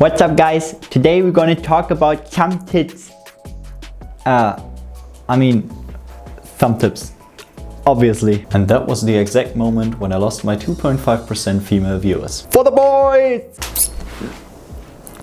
What's up guys? Today we're gonna talk about thumb tips. Thumb tips, obviously. And that was the exact moment when I lost my 2.5% female viewers. For the boys!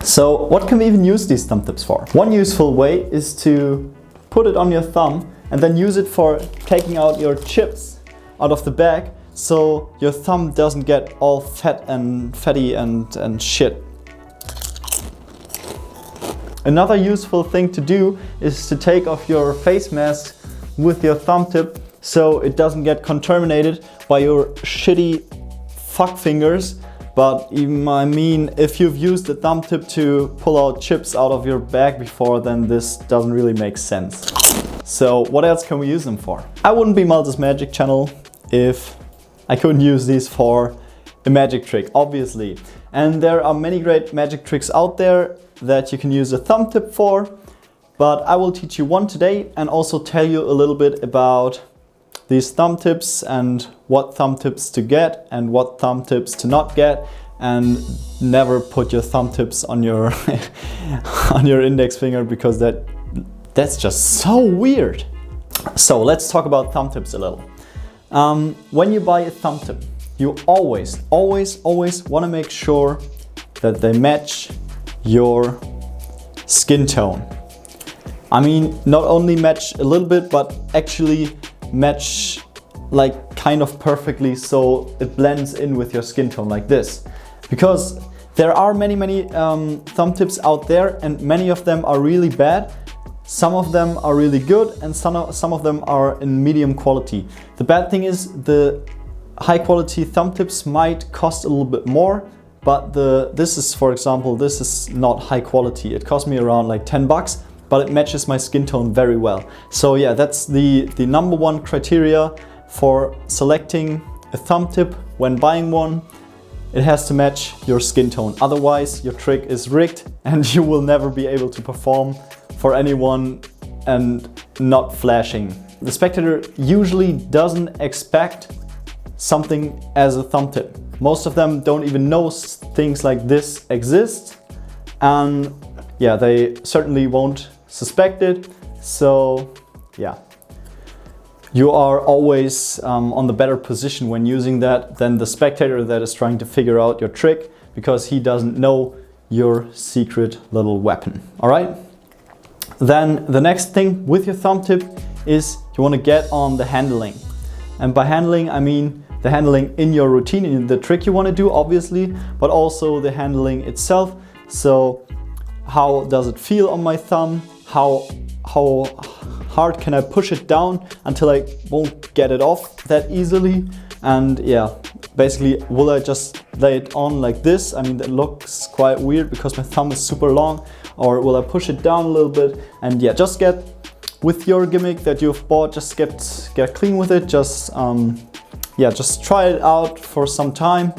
So what can we even use these thumb tips for? One useful way is to put it on your thumb and then use it for taking out your chips out of the bag, so your thumb doesn't get all fatty and shit. Another useful thing to do is to take off your face mask with your thumb tip so it doesn't get contaminated by your shitty fuck fingers. But if you've used the thumb tip to pull out chips out of your bag before, then this doesn't really make sense. So what else can we use them for? I wouldn't be MaltesMagic channel if I couldn't use these for a magic trick, obviously. And there are many great magic tricks out there that you can use a thumb tip for, but I will teach you one today and also tell you a little bit about these thumb tips and what thumb tips to get and what thumb tips to not get, and never put your thumb tips on your on your index finger, because that's just so weird. So let's talk about thumb tips a little. When you buy a thumb tip, you always want to make sure that they match your skin tone. Not only match a little bit, but actually match like kind of perfectly, so it blends in with your skin tone like this. Because there are many thumb tips out there, and many of them are really bad. Some of them are really good, and some of them are in medium quality. The bad thing is the high quality thumb tips might cost a little bit more, but this is not high quality. It cost me around like 10 bucks, but it matches my skin tone very well. So yeah, that's the number one criteria for selecting a thumb tip when buying one. It has to match your skin tone. Otherwise, your trick is rigged and you will never be able to perform for anyone and not flashing. The spectator usually doesn't expect something as a thumb tip. Most of them don't even know things like this exist, and yeah, they certainly won't suspect it. So yeah, you are always on the better position when using that than the spectator that is trying to figure out your trick, because he doesn't know your secret little weapon. All right? Then the next thing with your thumb tip is you want to get on the handling. And by handling, I mean the handling in your routine, in the trick you want to do, obviously, but also the handling itself. So how does it feel on my thumb? How hard can I push it down until I won't get it off that easily? And yeah, basically, will I just lay it on like this? That looks quite weird because my thumb is super long. Or will I push it down a little bit? And yeah, just get with your gimmick that you've bought, just get clean with it. Just try it out for some time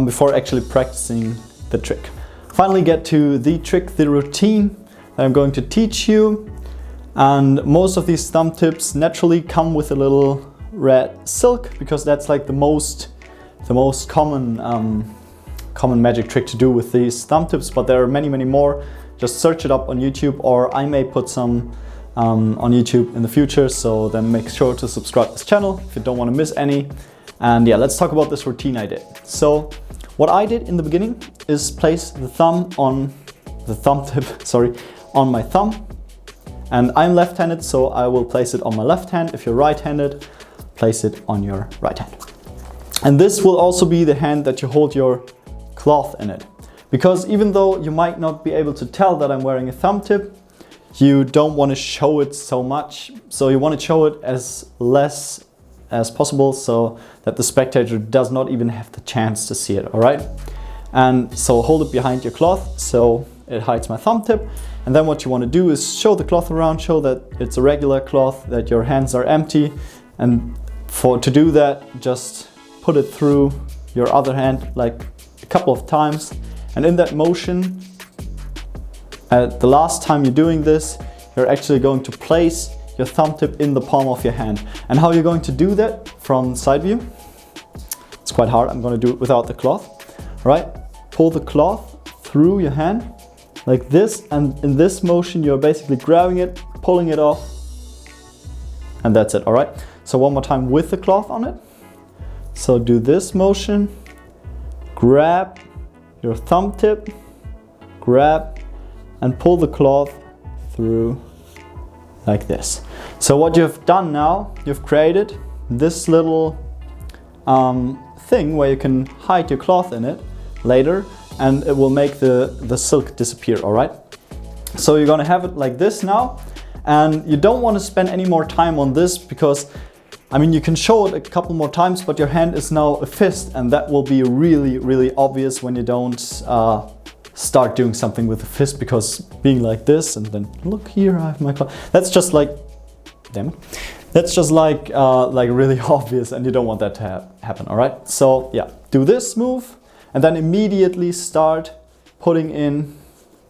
before actually practicing the trick. Finally, get to the trick, the routine that I'm going to teach you. And most of these thumb tips naturally come with a little red silk, because that's like the most common magic trick to do with these thumb tips. But there are many more. Just search it up on YouTube, or I may put some on YouTube in the future. So then make sure to subscribe to this channel if you don't want to miss any. And yeah, let's talk about this routine I did. So what I did in the beginning is place the thumb on the thumb tip, on my thumb. And I'm left-handed, so I will place it on my left hand. If you're right-handed, place it on your right hand. And this will also be the hand that you hold your cloth in it. Because even though you might not be able to tell that I'm wearing a thumb tip, you don't want to show it so much. So you want to show it as less as possible, so that the spectator does not even have the chance to see it, all right? And so hold it behind your cloth so it hides my thumb tip. And then what you want to do is show the cloth around, show that it's a regular cloth, that your hands are empty. And to do that, just put it through your other hand like a couple of times. And in that motion, at the last time you're doing this, you're actually going to place your thumb tip in the palm of your hand. And how you're going to do that from side view? It's quite hard. I'm going to do it without the cloth. All right? Pull the cloth through your hand like this, and in this motion you're basically grabbing it, pulling it off, and that's it. All right, so one more time with the cloth on it. So do this motion, grab your thumb tip, grab, and pull the cloth through like this. So what you've done now, you've created this little thing where you can hide your cloth in it later, and it will make the silk disappear. All right, so you're gonna have it like this now, and you don't want to spend any more time on this, because I mean, you can show it a couple more times, but your hand is now a fist, and that will be really, really obvious when you don't start doing something with the fist, because being like this and then look here, I have my cloth. That's just like, damn it. That's just like really obvious, and you don't want that to happen. All right. So yeah, do this move, and then immediately start putting in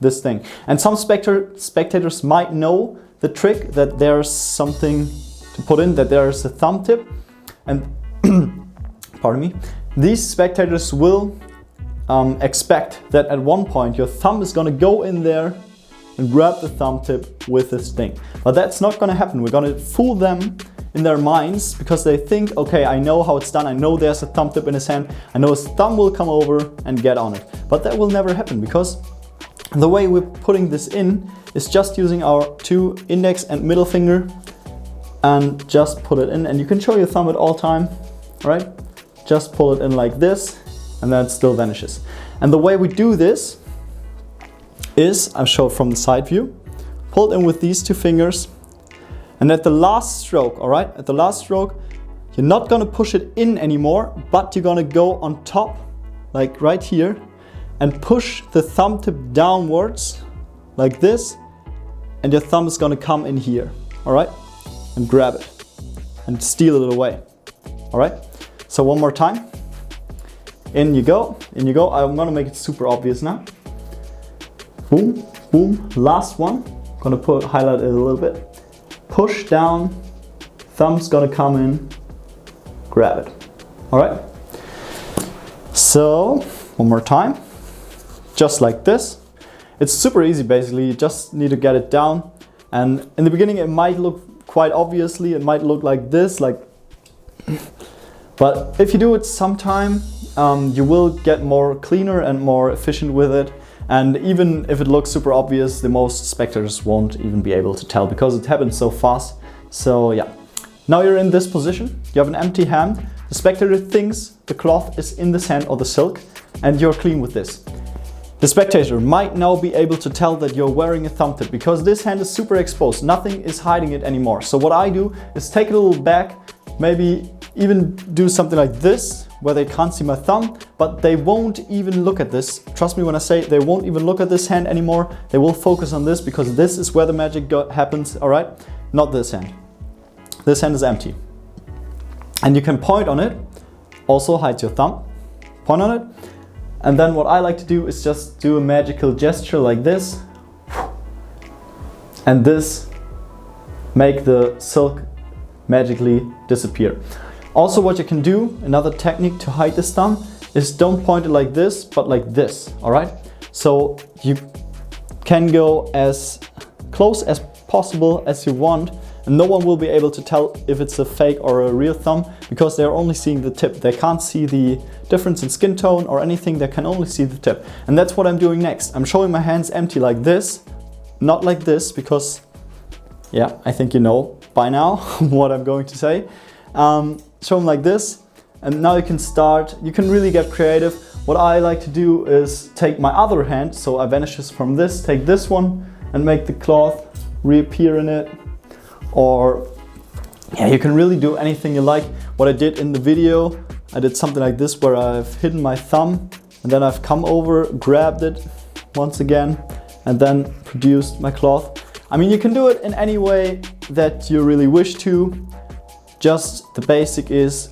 this thing. And some spectators might know the trick, that there's something to put in, that there's a thumb tip, and pardon me, these spectators will expect that at one point your thumb is going to go in there and grab the thumb tip with this thing. But that's not going to happen. We're going to fool them in their minds, because they think, okay, I know how it's done, I know there's a thumb tip in his hand, I know his thumb will come over and get on it. But that will never happen, because the way we're putting this in is just using our two index and middle finger, and just put it in, and you can show your thumb at all time, right? Just pull it in like this, and then it still vanishes. And the way we do this is, I'll show it from the side view, pull it in with these two fingers, and at the last stroke, all right, at the last stroke, you're not gonna push it in anymore, but you're gonna go on top, like right here, and push the thumb tip downwards, like this, and your thumb is gonna come in here, all right? And grab it and steal it away. All right, so one more time. In you go, in you go. I'm gonna make it super obvious now. Boom, boom, last one. Gonna highlight it a little bit. Push down, thumb's gonna come in, grab it. All right, so one more time, just like this. It's super easy, basically. You just need to get it down, and in the beginning it might look quite obviously, it might look like this, but if you do it sometime, you will get more cleaner and more efficient with it. And even if it looks super obvious, the most spectators won't even be able to tell, because it happens so fast. So yeah, now you're in this position, you have an empty hand, the spectator thinks the cloth is in this hand or the silk, and you're clean with this. The spectator might now be able to tell that you're wearing a thumb tip, because this hand is super exposed. Nothing is hiding it anymore. So what I do is take it a little back, maybe even do something like this, where they can't see my thumb, but they won't even look at this. Trust me when I say they won't even look at this hand anymore. They will focus on this, because this is where the magic happens, all right? Not this hand. This hand is empty. And you can point on it, also hide your thumb, point on it. And then what I like to do is just do a magical gesture like this, and this make the silk magically disappear. Also, what you can do, another technique to hide this thumb, is don't point it like this, but like this, all right? So you can go as close as possible as you want, and no one will be able to tell if it's a fake or a real thumb, because they're only seeing the tip. They can't see the difference in skin tone or anything, they can only see the tip. And that's what I'm doing next. I'm showing my hands empty like this, not like this, because yeah, I think you know by now what I'm going to say. Show them like this, and now you can start, you can really get creative. What I like to do is take my other hand, so I vanish this from this, take this one and make the cloth reappear in it. Or yeah, you can really do anything you like. What I did in the video, I did something like this, where I've hidden my thumb and then I've come over, grabbed it once again, and then produced my cloth. I mean, you can do it in any way that you really wish to. Just the basic is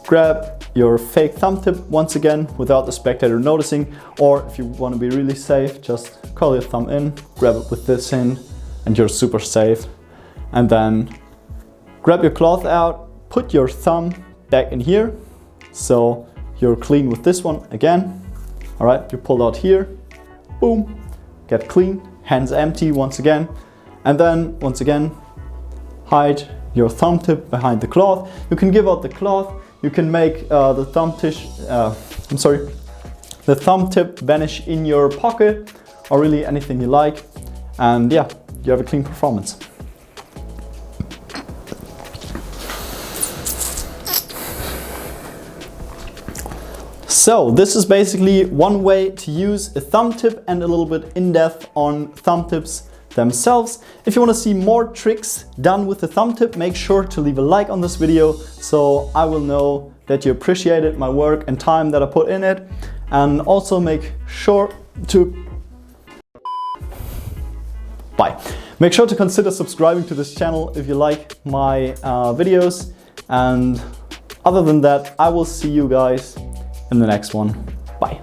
grab your fake thumb tip once again without the spectator noticing, or if you want to be really safe, just curl your thumb in, grab it with this hand, and you're super safe. And then grab your cloth out, put your thumb back in here, so you're clean with this one again. All right, you pull out here, boom, get clean, hands empty once again. And then once again, hide your thumb tip behind the cloth. You can give out the cloth. You can make the thumb tip vanish in your pocket, or really anything you like. And yeah, you have a clean performance. So this is basically one way to use a thumb tip and a little bit in-depth on thumb tips themselves. If you want to see more tricks done with the thumb tip, make sure to leave a like on this video so I will know that you appreciated my work and time that I put in it. And also make sure to Make sure to consider subscribing to this channel if you like my videos. And other than that, I will see you guys in the next one. Bye.